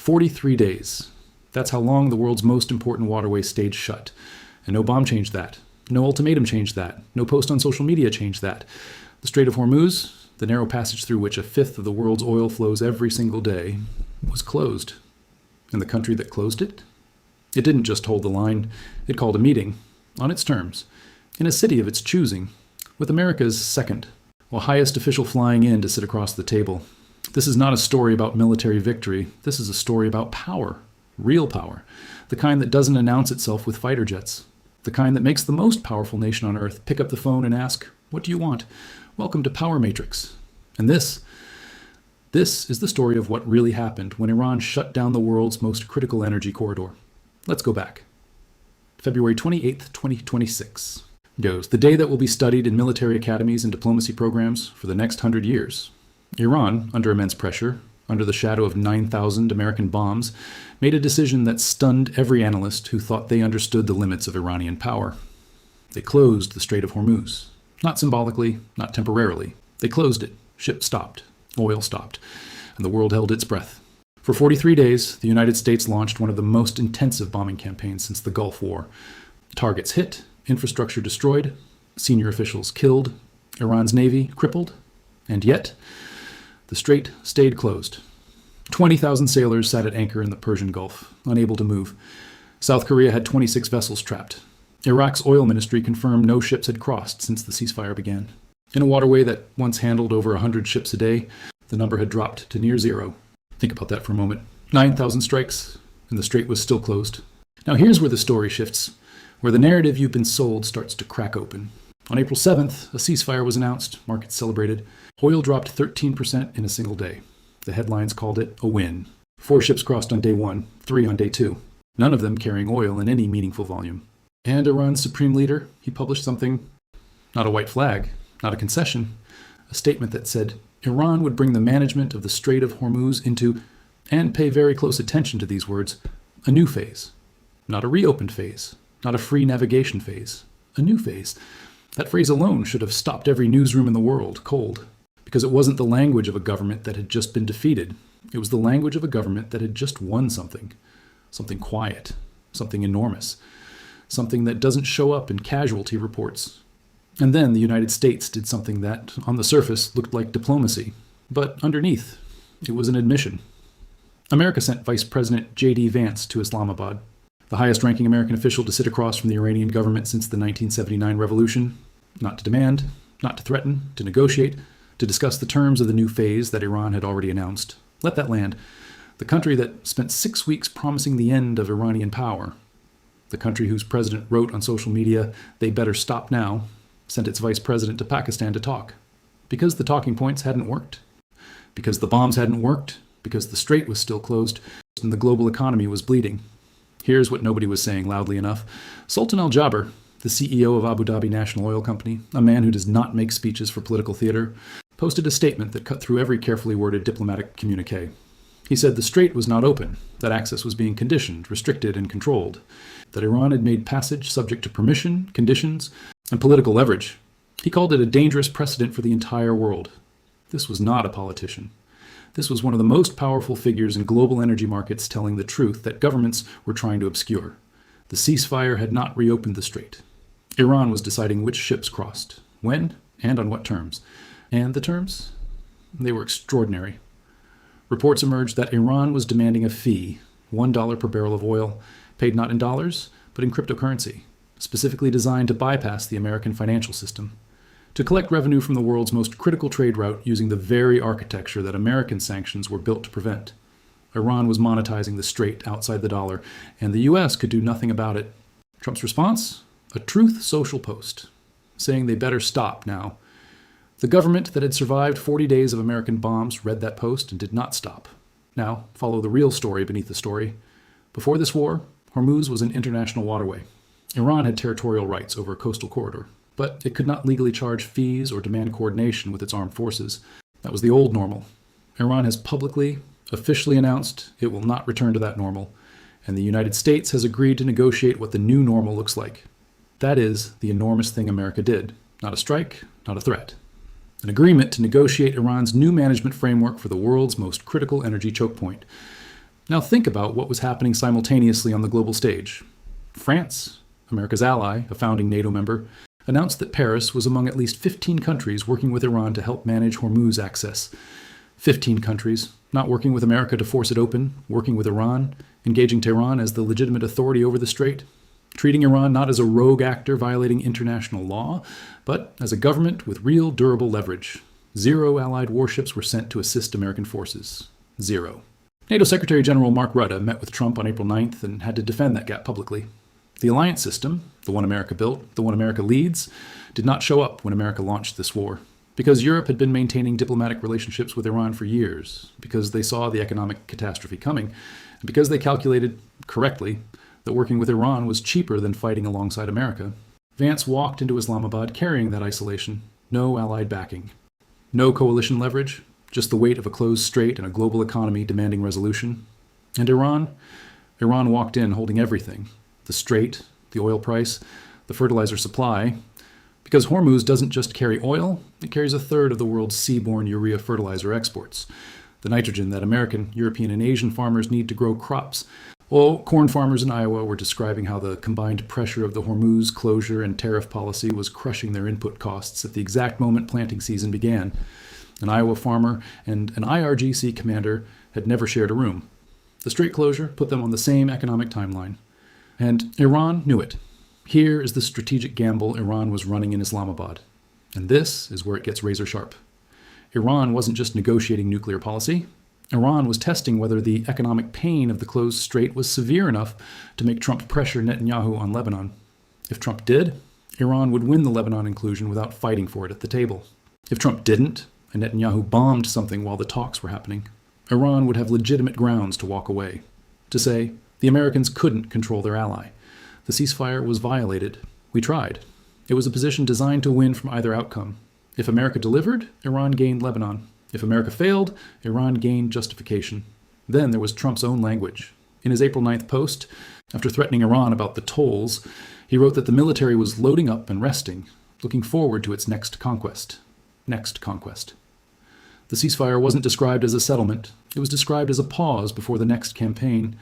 43 days. That's how long the world's most important waterway stayed shut. And no bomb changed that. No ultimatum changed that. No post on social media changed that. The Strait of Hormuz, the narrow passage through which a fifth of the world's oil flows every single day, was closed. And the country that closed it? It didn't just hold the line. It called a meeting, on its terms, in a city of its choosing, with America's second, or highest official flying in to sit across the table. This is not a story about military victory. This is a story about power, real power, the kind that doesn't announce itself with fighter jets, the kind that makes the most powerful nation on earth pick up the phone and ask, "What do you want? Welcome to Power Matrix." And this is the story of what really happened when Iran shut down the world's most critical energy corridor. Let's go back. February 28th, 2026 goes, the day that will be studied in military academies and diplomacy programs for the next 100 years. Iran, under immense pressure, under the shadow of 9,000 American bombs, made a decision that stunned every analyst who thought they understood the limits of Iranian power. They closed the Strait of Hormuz. Not symbolically, not temporarily. They closed it. Ships stopped. Oil stopped. And the world held its breath. For 43 days, the United States launched one of the most intensive bombing campaigns since the Gulf War. Targets hit, infrastructure destroyed, senior officials killed, Iran's navy crippled, and yet the strait stayed closed. 20,000 sailors sat at anchor in the Persian Gulf, unable to move. South Korea had 26 vessels trapped. Iraq's oil ministry confirmed no ships had crossed since the ceasefire began. In a waterway that once handled over 100 ships a day, the number had dropped to near zero. Think about that for a moment. 9,000 strikes, and the strait was still closed. Now here's where the story shifts, where the narrative you've been sold starts to crack open. On April 7th, a ceasefire was announced, markets celebrated. Oil dropped 13% in a single day. The headlines called it a win. 4 ships crossed on day 1, 3 on day 2, none of them carrying oil in any meaningful volume. And Iran's supreme leader, he published something, not a white flag, not a concession, a statement that said Iran would bring the management of the Strait of Hormuz into, and pay very close attention to these words, a new phase. Not a reopened phase, not a free navigation phase, a new phase. That phrase alone should have stopped every newsroom in the world cold, because it wasn't the language of a government that had just been defeated. It was the language of a government that had just won something quiet, something enormous, something that doesn't show up in casualty reports. And then the United States did something that, on the surface, looked like diplomacy. But underneath, it was an admission. America sent Vice President J.D. Vance to Islamabad, the highest-ranking American official to sit across from the Iranian government since the 1979 revolution, not to demand, not to threaten, to negotiate, to discuss the terms of the new phase that Iran had already announced. Let that land. The country that spent 6 weeks promising the end of Iranian power, the country whose president wrote on social media, "They better stop now," sent its vice president to Pakistan to talk. Because the talking points hadn't worked. Because the bombs hadn't worked. Because the strait was still closed and the global economy was bleeding. Here's what nobody was saying loudly enough. Sultan Al Jaber, the CEO of Abu Dhabi National Oil Company, a man who does not make speeches for political theater, posted a statement that cut through every carefully worded diplomatic communique. He said the strait was not open, that access was being conditioned, restricted, and controlled, that Iran had made passage subject to permission, conditions, and political leverage. He called it a dangerous precedent for the entire world. This was not a politician. This was one of the most powerful figures in global energy markets telling the truth that governments were trying to obscure. The ceasefire had not reopened the strait. Iran was deciding which ships crossed, when, and on what terms. And the terms? They were extraordinary. Reports emerged that Iran was demanding a fee, $1 per barrel of oil, paid not in dollars, but in cryptocurrency, specifically designed to bypass the American financial system, to collect revenue from the world's most critical trade route using the very architecture that American sanctions were built to prevent. Iran was monetizing the strait outside the dollar, and the U.S. could do nothing about it. Trump's response? A Truth Social post, saying they better stop now. The government that had survived 40 days of American bombs read that post and did not stop. Now, follow the real story beneath the story. Before this war, Hormuz was an international waterway. Iran had territorial rights over a coastal corridor, but it could not legally charge fees or demand coordination with its armed forces. That was the old normal. Iran has publicly, officially announced it will not return to that normal, and the United States has agreed to negotiate what the new normal looks like. That is the enormous thing America did. Not a strike, not a threat. An agreement to negotiate Iran's new management framework for the world's most critical energy chokepoint. Now think about what was happening simultaneously on the global stage. France, America's ally, a founding NATO member, announced that Paris was among at least 15 countries working with Iran to help manage Hormuz access. 15 countries, not working with America to force it open, working with Iran, engaging Tehran as the legitimate authority over the strait, treating Iran not as a rogue actor violating international law, but as a government with real durable leverage. 0 Allied warships were sent to assist American forces. 0. NATO Secretary General Mark Rutte met with Trump on April 9th and had to defend that gap publicly. The alliance system, the one America built, the one America leads, did not show up when America launched this war. Because Europe had been maintaining diplomatic relationships with Iran for years, because they saw the economic catastrophe coming, and because they calculated, correctly, that working with Iran was cheaper than fighting alongside America, Vance walked into Islamabad carrying that isolation, no allied backing. No coalition leverage, just the weight of a closed strait and a global economy demanding resolution. And Iran walked in holding everything. The strait, the oil price, the fertilizer supply. Because Hormuz doesn't just carry oil, it carries a third of the world's seaborne urea fertilizer exports. The nitrogen that American, European, and Asian farmers need to grow crops. Well, corn farmers in Iowa were describing how the combined pressure of the Hormuz closure and tariff policy was crushing their input costs at the exact moment planting season began. An Iowa farmer and an IRGC commander had never shared a room. The strait closure put them on the same economic timeline. And Iran knew it. Here is the strategic gamble Iran was running in Islamabad. And this is where it gets razor sharp. Iran wasn't just negotiating nuclear policy. Iran was testing whether the economic pain of the closed strait was severe enough to make Trump pressure Netanyahu on Lebanon. If Trump did, Iran would win the Lebanon inclusion without fighting for it at the table. If Trump didn't, and Netanyahu bombed something while the talks were happening, Iran would have legitimate grounds to walk away, to say the Americans couldn't control their ally. The ceasefire was violated. We tried. It was a position designed to win from either outcome. If America delivered, Iran gained Lebanon. If America failed, Iran gained justification. Then there was Trump's own language. In his April 9th post, after threatening Iran about the tolls, he wrote that the military was loading up and resting, looking forward to its next conquest. Next conquest. The ceasefire wasn't described as a settlement. It was described as a pause before the next campaign.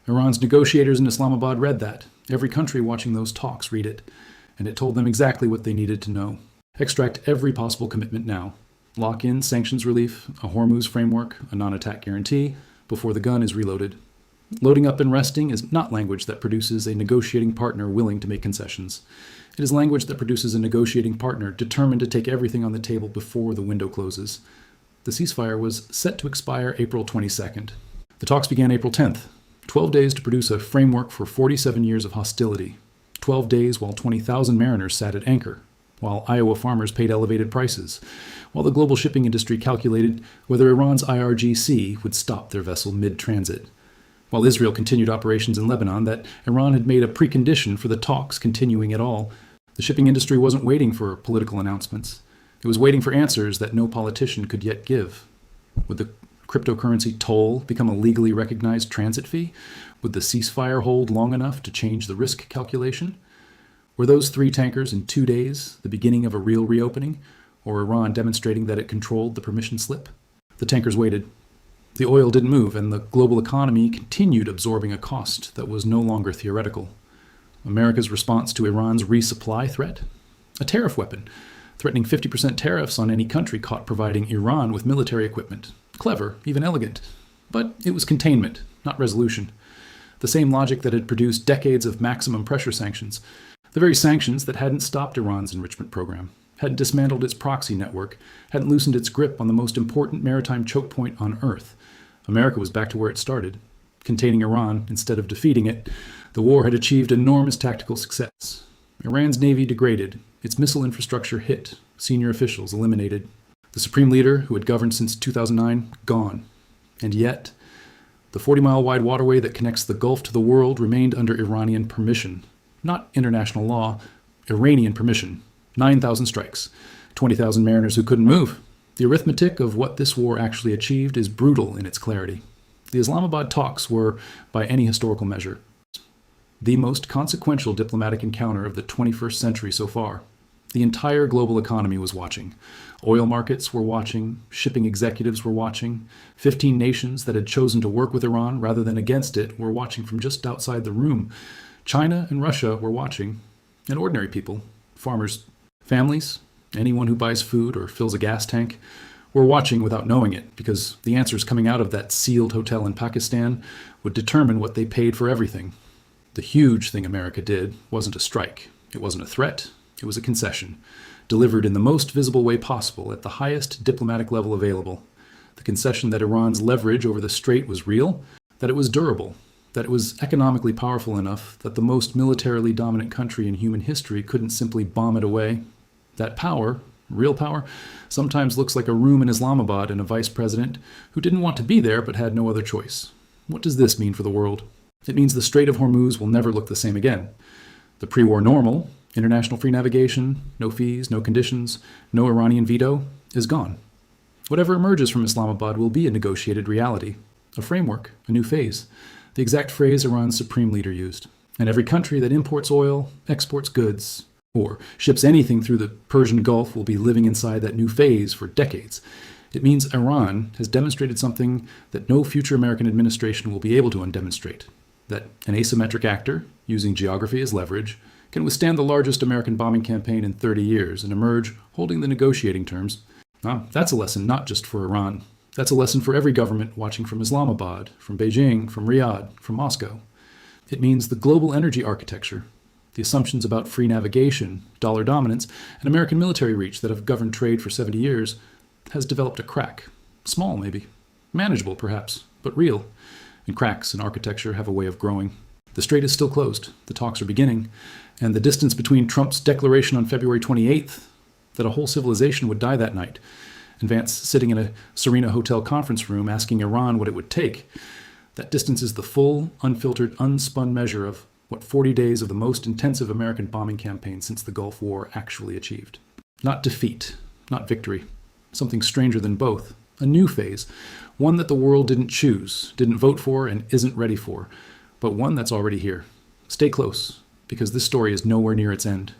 Iran's negotiators in Islamabad read that. Every country watching those talks read it. And it told them exactly what they needed to know. Extract every possible commitment now. Lock in sanctions relief, a Hormuz framework, a non-attack guarantee, before the gun is reloaded. Loading up and resting is not language that produces a negotiating partner willing to make concessions. It is language that produces a negotiating partner determined to take everything on the table before the window closes. The ceasefire was set to expire April 22nd. The talks began April 10th. 12 days to produce a framework for 47 years of hostility. 12 days while 20,000 mariners sat at anchor, while Iowa farmers paid elevated prices, while the global shipping industry calculated whether Iran's IRGC would stop their vessel mid-transit, while Israel continued operations in Lebanon that Iran had made a precondition for the talks continuing at all. The shipping industry wasn't waiting for political announcements. It was waiting for answers that no politician could yet give. Would the cryptocurrency toll become a legally recognized transit fee? Would the ceasefire hold long enough to change the risk calculation? Were those 3 tankers in 2 days the beginning of a real reopening, or Iran demonstrating that it controlled the permission slip? The tankers waited. The oil didn't move, and the global economy continued absorbing a cost that was no longer theoretical. America's response to Iran's resupply threat? A tariff weapon, threatening 50% tariffs on any country caught providing Iran with military equipment. Clever, even elegant. But it was containment, not resolution. The same logic that had produced decades of maximum pressure sanctions. The very sanctions that hadn't stopped Iran's enrichment program, hadn't dismantled its proxy network, hadn't loosened its grip on the most important maritime chokepoint on Earth. America was back to where it started, containing Iran instead of defeating it. The war had achieved enormous tactical success. Iran's navy degraded, its missile infrastructure hit, senior officials eliminated. The supreme leader, who had governed since 2009, gone. And yet, the 40-mile-wide waterway that connects the Gulf to the world remained under Iranian permission. Not international law, Iranian permission. 9,000 strikes, 20,000 mariners who couldn't move. The arithmetic of what this war actually achieved is brutal in its clarity. The Islamabad talks were, by any historical measure, the most consequential diplomatic encounter of the 21st century so far. The entire global economy was watching. Oil markets were watching, shipping executives were watching. 15 nations that had chosen to work with Iran rather than against it were watching from just outside the room. China and Russia were watching, and ordinary people, farmers, families, anyone who buys food or fills a gas tank, were watching without knowing it, because the answers coming out of that sealed hotel in Pakistan would determine what they paid for everything. The huge thing America did wasn't a strike. It wasn't a threat. It was a concession, delivered in the most visible way possible at the highest diplomatic level available. The concession that Iran's leverage over the strait was real, that it was durable, that it was economically powerful enough that the most militarily dominant country in human history couldn't simply bomb it away. That power, real power, sometimes looks like a room in Islamabad and a vice president who didn't want to be there but had no other choice. What does this mean for the world? It means the Strait of Hormuz will never look the same again. The pre-war normal, international free navigation, no fees, no conditions, no Iranian veto, is gone. Whatever emerges from Islamabad will be a negotiated reality, a framework, a new phase, the exact phrase Iran's supreme leader used. And every country that imports oil, exports goods, or ships anything through the Persian Gulf will be living inside that new phase for decades. It means Iran has demonstrated something that no future American administration will be able to undemonstrate, that an asymmetric actor, using geography as leverage, can withstand the largest American bombing campaign in 30 years and emerge holding the negotiating terms. That's a lesson not just for Iran. That's a lesson for every government watching from Islamabad, from Beijing, from Riyadh, from Moscow. It means the global energy architecture, the assumptions about free navigation, dollar dominance, and American military reach that have governed trade for 70 years, has developed a crack. Small, maybe. Manageable, perhaps, but real. And cracks in architecture have a way of growing. The strait is still closed. The talks are beginning. And the distance between Trump's declaration on February 28th that a whole civilization would die that night, and Vance sitting in a Serena Hotel conference room asking Iran what it would take, that distance is the full, unfiltered, unspun measure of what 40 days of the most intensive American bombing campaign since the Gulf War actually achieved. Not defeat, not victory. Something stranger than both. A new phase. One that the world didn't choose, didn't vote for, and isn't ready for. But one that's already here. Stay close, because this story is nowhere near its end.